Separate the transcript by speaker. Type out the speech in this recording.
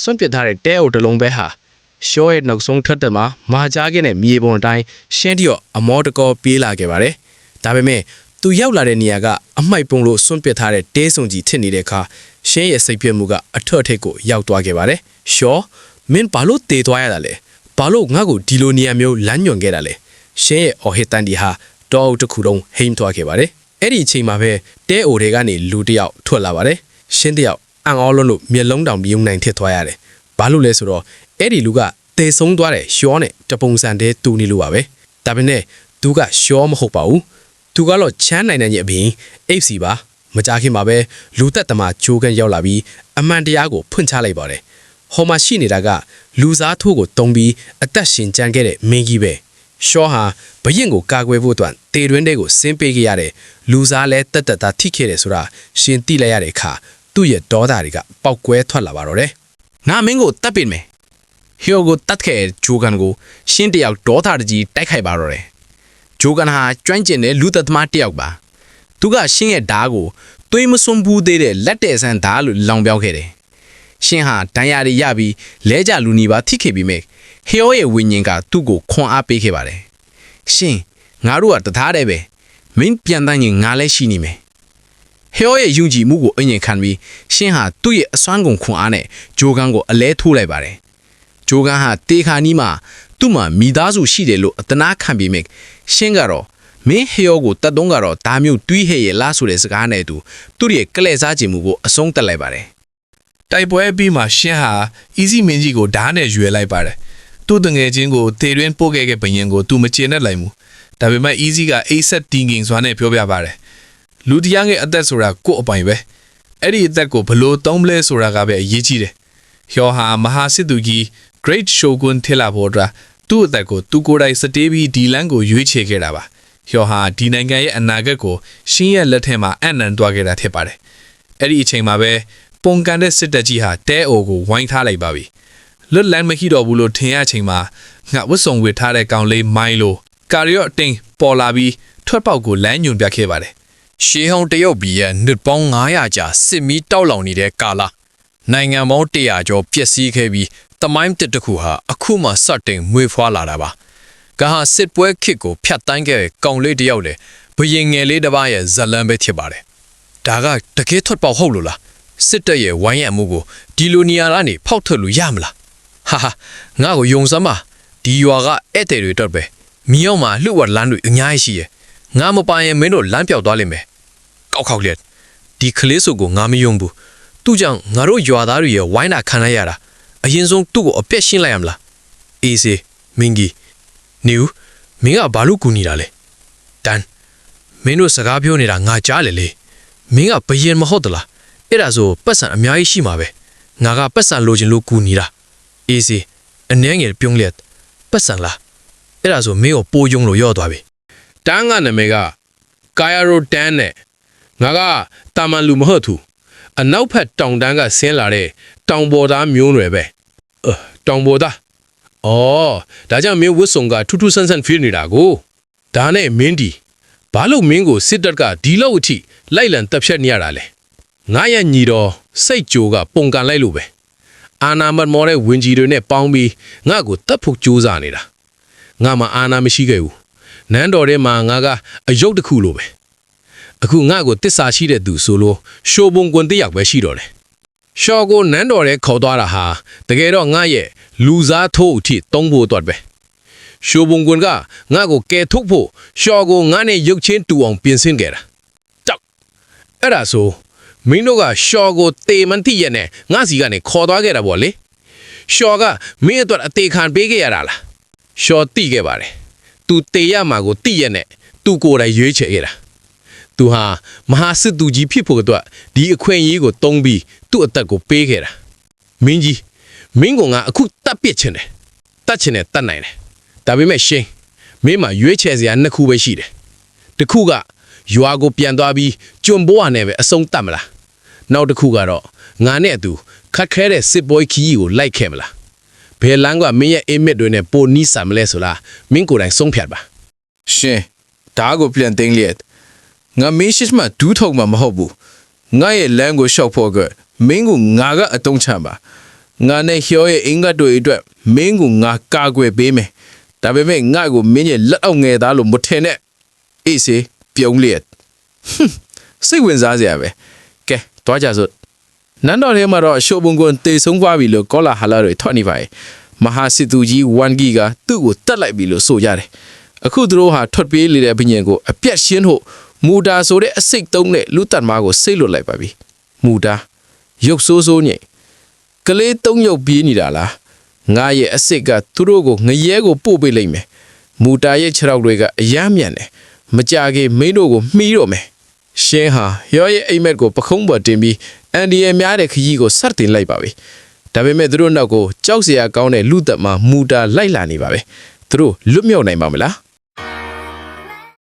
Speaker 1: စွန့်ပစ်ထားတဲ့တဲအိုတလုံးပဲဟာရှောရဲ့နောက်ဆုံးထွက်တက်မှာမာကြားကင်းတဲ့မြေပုံအတိုင်းရှင်းတရော့အမောတကောပြေးလာခဲ့ပါတယ်။ဒါပေမဲ့သူရောက်လာတဲ့နေရာကအမိုက်ပုံလို့စွန့်ပစ်ထားတဲ့တဲဆုံကြီးထစ်နေတဲ့အခါရှင်းရဲ့စိတ်ပြည့်မှုကအထွတ်ထိပ်ကိုရောက်သွားခဲ့ပါတယ်။ရှောမင်းဘာလို့တေသွားရတာလဲ။ဘာလို့ငါ့ကိုဒီလိုနေရာမျိုးလမ်းညွှန်ခဲ့တာလဲ။ရှင်းရဲ့အော်ဟစ်တန်ဒီဟာတောအုပ်တစ်ခုလုံးဟိမ့်သွားခဲ့ပါတယ်။အဲ့ဒီအချိန်မှာပဲတဲအိုတွေကနေလူတစ်ယောက်ထွက်လာပါတယ်။ရှင်းတစ်ယောက်အံ့ဩလွန်းလို့မျက်လုံးတောင်မြုံနိုင်ထစ်သွားရတယ်။ဘာလို့လဲဆိုတော့အဲ့ဒီလူကတေဆုံးသွားတဲ့ရှောနဲ့တပုံစံတည်းတူနေလို့ပါပဲ။ဒါပေမဲ့သူကရှောမဟုတ်ပါဘူး။သူကတော့ချမ်းနိုင်တဲ့အပြင်အိပ်စီပါမကြခင်မှာပဲလူသက်သမားဂျိုးကန်ရောက်လာပြီးအမှန်တရားကိုဖွင့်ချလိုက်ပါတယ်။ဟော်မှာရှိနေတာကလူစားထိုးကိုတုံးပြီးအသက်ရှင်ကြံခဲ့တဲ့မင်းကြီးပဲ။ရှောဟာဘရင်ကိုကာကွယ်ဖို့အတွက်တေတွင်းတဲကိုဆင်းပေးခဲ့ရတဲ့လူစားလဲတက်တက်သားထိခဲ့တယ်ဆိုတာရှင်သိလိုက်ရတဲ့အခါသူ့ရဲ့ဒေါသတွေကပောက်ကွဲထွက်လာပါတော့တယ်။ငါမင်းကိုတတ်ပင်မယ်။ဟီယိုကိုတတ်ခဲ့ဂျိုးကန်ကိုရှင်းတယောက်ဒေါသတကြီးတိုက်ခိုက်ပါတော့တယ်။ဂျိုးကန်ဟာကျွမ်းကျင်တဲ့လူသက်သမားတယောက်ပါ။သူကရှင်းရဲ့ဓာတ်ကိုသွေးမစွန်ဘူးသေးတဲ့လက်တဲ့ဆန်းဓာတ်လို့လောင်ပြောက်ခဲ့တယ်။ရှင်းဟာဒဏ်ရာတွေရပြီးလဲကြလူနီပါထိခဲ့ပြီးမြဲဟီယိုရဲ့ဝိညာဉ်ကသူ့ကိုခွန်အားပေးခဲ့ပါတယ်။ရှင်းငါတို့ကတသားတည်းပဲမင်းပြန်တန်းရင်ငါလည်းရှိနေမယ်။ဟီယိုရဲ့ယုံကြည်မှုကိုအငြင်ခံပြီးရှင်းဟာသူ့ရဲ့အစွမ်းကုန်ခွန်အားနဲ့ဂျိုးကန်ကိုအလဲထိုးလိုက်ပါတယ်။ဂျိုးကန်ဟာတေခါနီးမှာသူ့မှာမိသားစုရှိတယ်လို့အတနာခံပြီးမြဲရှင်းကတော့မင်းဟီယိုကိုတတ်တုံးကတော့ဒါမျိုးတွေးဟဲ့ရဲ့လားဆိုတဲ့စကားနဲ့သူ့ရဲ့ကလဲ့စားခြင်းမှုကိုအဆုံးတက်လိုက်ပါတယ်
Speaker 2: ။တိုက်ပွဲပြီးမှရှင်းဟာ easy မင်းကြီးကိုဓာတ်နဲ့ရွယ်လိုက်ပါတယ်။သူ့တငယ်ချင်းကိုတေတွင်းပို့ခဲ့တဲ့ဘရင်ကိုသူမကျေနပ်လိုက်ဘူး။ဒါပေမဲ့ easy ကအိတ်ဆက်တင်းငင်စွာနဲ့ပြောပြပါတယ်။လူတရားရဲ့အသက်ဆိုတာကိုယ့်အပိုင်ပဲ။အဲ့ဒီအသက်ကိုဘလို့သုံးလဲဆိုတာကပဲအရေးကြီးတယ်။ဟျောဟာမဟာစစ်သူကြီး Great Shogun ထလာဖို့အတွက်သူ့အသက်ကိုသူကိုယ်တိုင်စတေးပြီးဒီလန်းကိုရွေးချယ်ခဲ့တာပါ။ဟျောဟာဒီနိုင်ငံရဲ့အနာဂတ်ကိုရှင်းရဲ့လက်ထဲမှာအံ့နံသွားခဲ့တာဖြစ်ပါတယ်။အဲ့ဒီအချိန်မှာပဲပုံကန်တဲ့စစ်တပ်ကြီးဟာတဲအိုကိုဝိုင်းထားလိုက်ပါပြီ။လွတ်လန်းမရှိတော့ဘူးလို့ထင်ရချိန်မှာငါဝတ်စုံဝတ်ထားတဲ့ကောင်လေးမိုင်းလိုကာရီယော့အတင်းပေါ်လာပြီးထွက်ပေါက်ကိုလမ်းညွန်ပြခဲ့ပါတယ်
Speaker 3: ။ရှေးဟောင်းတရုတ်ပြည်ရဲ့နှစ်ပေါင်း900ကြာစစ်မီးတောက်လောင်နေတဲ့ကာလနိုင်ငံပေါင်း100ကျော်ပျက်စီးခဲ့ပြီးတမိုင်းတစ်ခုဟာအခုမှစတင်မွေးဖွားလာတာပါ။ကဟာစစ်ပွဲခေတ်ကိုဖျက်တိုင်းခဲ့တဲ့ကောင်လေးတယောက်လေဘရင်ငယ်လေးတစ်ပါးရဲ့ဇလံပဲဖြစ်ပါတယ်။ဒါကတကယ်ထွက်ပေါက်ဟုတ်လို့လား။စစ်တပ်ရဲ့ဝိုင်းရံမှုကိုဒီလိုနေရာကနေဖောက်ထွက်လို့ရမလား။ဟာငါ့ကိုယုံစမ်းပါဒီရွာကဧည့်သည်တွေတော့ပဲမြေအောင်မှာလှုပ်ဝက်လမ်းတွေအများကြီးရှိရဲ့ငါမပိုင်ရင်မင်းတို့လမ်းပြောက်သွားလိမ့်မယ်ကောက်ခေါက်လက်ဒီကလေးစုကိုငါမယုံဘူးသူ့ကြောင့်ငါတို့ရွာသားတွေရဲ့ဝိုင်းတာခံလိုက်ရတာအရင်ဆုံးသူ့ကိုအပြက်ရှင်းလိုက်ရမလားအေးစေမင်းကြီးနေဦးမင်းကဘာလို့ကူနေတာလဲတန်မင်းတို့စကားပြောနေတာငါကြားလေလေမင်းကဘယင်မဟုတ်သလားအဲ့ဒါဆိုပတ်စံအများကြီးရှိမှာပဲငါကပတ်စံလိုချင်လို့ကူနေတာအေးစေအနှဲငယ်ပြုံးလက်ပတ်စံလားအဲ့ဒါဆိုမင်းကိုပိုးယုံလို့ရော့သွားပြီတ
Speaker 1: န်းကနာမည်ကကာယာရိုတန်းနဲ့ငါကတာမန်လူမဟုတ်သူအနောက်ဖက်တောင်တန်းကဆင်းလာတဲ့တောင်ပေါ်သားမျိုးနွယ်ပဲတောင်ပေါ်သားအော်ဒါကြောင့်မင်းဝတ်စုံကထူးထူးဆန်းဆန်းဖြစ်နေတာကိုဒါနဲ့မင်းဒီဘာလို့မင်းကိုစစ်တပ်ကဒီလောက်အထိလိုက်လံတပ်ဖြတ်နေရတာလဲငါရဲ့ညီတော်စိတ်ကြိုးကပုံကန်လိုက်လို့ပဲအာနာမတ်မော်တဲ့ဝင်းကြီးတွေနဲ့ပေါင်းပြီးငါ့ကိုတပ်ဖို့ကြိုးစားနေတာငါမှအာနာမရှိခဲ့ဘူးနန်းတော်ထဲမှာငါကအယုတ်တစ်ခုလိုပဲအခုငါ့ကိုတစ္ဆာရှိတဲ့သူဆိုလို့ရှိုးပုံကွန်တယောက်ပဲရှိတော့တယ်ရှော့ကိုနန်းတော်ထဲခေါ်သွားတာဟာတကယ်တော့ငါရဲ့လူစားထိုးအထိတုံးဖို့တော့ပဲရှိုးပုံကွန်ကငါ့ကိုကဲထုတ်ဖို့ရှော့ကိုငါနဲ့ရုပ်ချင်းတူအောင်ပြင်ဆင်ခဲ့တာတောက်အဲ့ဒါဆိုမင်းတို့ကရှော့ကိုတေမန်တိရဲ့နဲ့ငါစီကနေခေါ်သွားခဲ့တာပေါ့လေရှော့ကမင်းအတွက်အသေးခံပေးခဲ့ရတာလားရှော့တိခဲ့ပါတယ်သူတေရမှာကိုတိရဲ့နဲ့သူကိုယ်တိုင်ရွေးချယ်ခဲ့တာသူဟာမဟာစစ်သူကြီးဖြစ်ဖို့အတွက်ဒီအခွင့်အရေးကိုတုံးပြီးသူ့အသက်ကိုပေးခဲ့တာမင်းကြီးမင်းကငါအခုတတ်ပစ်ချင်တယ်တတ်ချင်တယ်တတ်နိုင်တယ်ဒါပေမဲ့ရှင်းမင်းမှာရွေးချယ်စရာနှစ်ခုပဲရှိတယ်တစ်ခုကရွာကိုပြန်သွားပြီးကျွံဘိုးဟာနဲ့ပဲအဆုံးတတ်မလားနောက်တစ်ခုကတော့ငါနဲ့အတူခတ်ခဲတဲ့စစ်ပွဲခီးကိုလိုက်ခဲ့မလားဘယ်လမ်းကမင်းရဲ့အိမ်မက်တွေနဲ့ပိုနီးဆာမလဲဆိုလားမင်းကိုယ်တိုင်ဆုံးဖြတ်ပါရ
Speaker 2: ှင်ဒါကိုပြန်သိမ်းလျက်ငါမင်းရှိမှဒူးထုံမှာမဟုတ်ဘူးငါရဲ့လမ်းကိုရှောက်ဖို့ကမင်းကိုငါကအတုံးချပါ
Speaker 1: ငါနဲ့ဟျောရဲ့အင်္ဂတ်တို့အတွက်မင်းကိုငါကာကွယ်ပေးမယ်ဒါပေမဲ့ငါ့ကိုမင်းရဲ့လက်အောက်ငယ်သားလို့မထင်နဲ့အေးစေပြုံးလျက်စိတ်ဝင်စားစရာပဲကဲတွားကြစို့နန်းတော်ထဲမှာတော့ရှိုးပုံကွန်တေဆုံးသွားပြီလို့ကောလာဟာလာတွေထွက်နေပါရဲ့မဟာစစ်သူကြီးဝန်ဂီကသူ့ကိုတတ်လိုက်ပြီလို့ဆိုကြတယ်အခုသူတို့ဟာထွက်ပြေးနေတဲ့ဘုရင်ကိုအပြတ်ရှင်းဖို့မူတာဆိုတဲ့အစိတ်သုံးနဲ့လူတတ်မားကိုစိတ်လွတ်လိုက်ပါပြီမူတာရုပ်ဆိုးဆိုးညိတ်ကလေး၃ယောက်ပြေးနေတာလားငါရဲ့အစစ်ကသူတို့ကိုငရဲကိုပို့ပေးလိုက်မယ်မူတာရဲ့ခြေထောက်တွေကအယမ်းမြန်တယ်မကြခင်မင်းတို့ကိုမှီးတော့မယ်ရှင်းဟာရောရဲ့အိမ်မက်ကိုပခုံးပေါ်တင်ပြီးအန်ဒီရဲ့များတဲ့ခကြီးကိုဆက်တင်လိုက်ပါပြီဒါပေမဲ့သူတို့နောက်ကိုကြောက်စရာကောင်းတဲ့လူသက်မှမူတာလိုက်လာနေပါပဲသူတို့လွတ်မြောက်နိုင်ပါမလား